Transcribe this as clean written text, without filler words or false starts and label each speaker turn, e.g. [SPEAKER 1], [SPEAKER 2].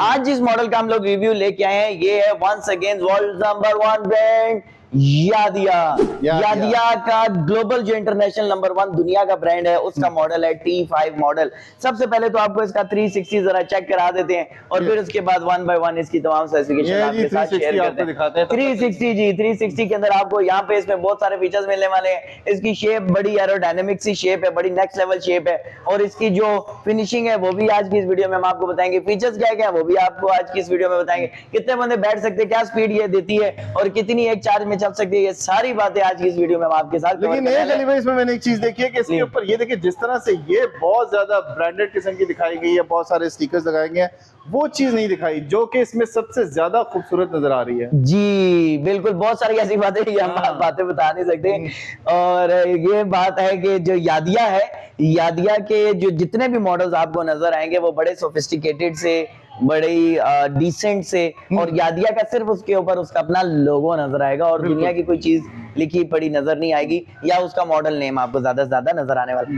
[SPEAKER 1] आज जिस मॉडल का हम लोग रिव्यू लेके आए हैं ये है once again world number 1 brand Yadea का ग्लोबल जो इंटरनेशनल नंबर 1 दुनिया का ब्रांड है उसका मॉडल है T5 मॉडल। सबसे पहले तो आपको इसका 360 जरा चेक करा देते हैं और फिर उसके बाद 1 बाय 1 इसकी तमाम स्पेसिफिकेशन आपके साथ शेयर करते हैं। 360 जी 360 के अंदर आपको यहाँ पे इसमें बहुत सारे फीचर्स मिलने वाले हैं। इसकी शेप बड़ी एरोडायनेमिक सी शेप है, बड़ी नेक्स्ट लेवल शेप है और इसकी जो फिनिशिंग है वो भी आज की इस वीडियो में हम आपको बताएंगे। फीचर्स क्या क्या है वो भी आपको आज की इस वीडियो में बताएंगे। कितने बंदे बैठ सकते हैं, क्या स्पीड ये देती है और कितनी एक चार्ज में चल सकती है, ये सारी बातें आज की इस वीडियो में हम आपके साथ।
[SPEAKER 2] लेकिन इसमें मैंने एक चीज देखी है कि इसके ऊपर ये देखिए जिस तरह से ये बहुत ज्यादा ब्रांडेड किस्म की दिखाई गई है, बहुत सारे स्टिकर्स लगाए गए हैं, वो चीज नहीं दिखाई जो कि इसमें सबसे ज्यादा खूबसूरत नजर आ रही है।
[SPEAKER 1] जी बिल्कुल, बहुत सारी ऐसी बातें हम बातें बता नहीं सकते। और ये बात है कि जो यादिया है, यादिया के जो जितने भी मॉडल्स आपको नजर आएंगे वो बड़े सोफिस्टिकेटेड से, बड़े डिसेंट से, और यादिया का सिर्फ उसके ऊपर उसका अपना लोगो नजर आएगा और दुनिया की कोई चीज लिखी पड़ी नजर नहीं आएगी या उसका मॉडल नेम आपको ज्यादा से ज्यादा नजर आने वाला।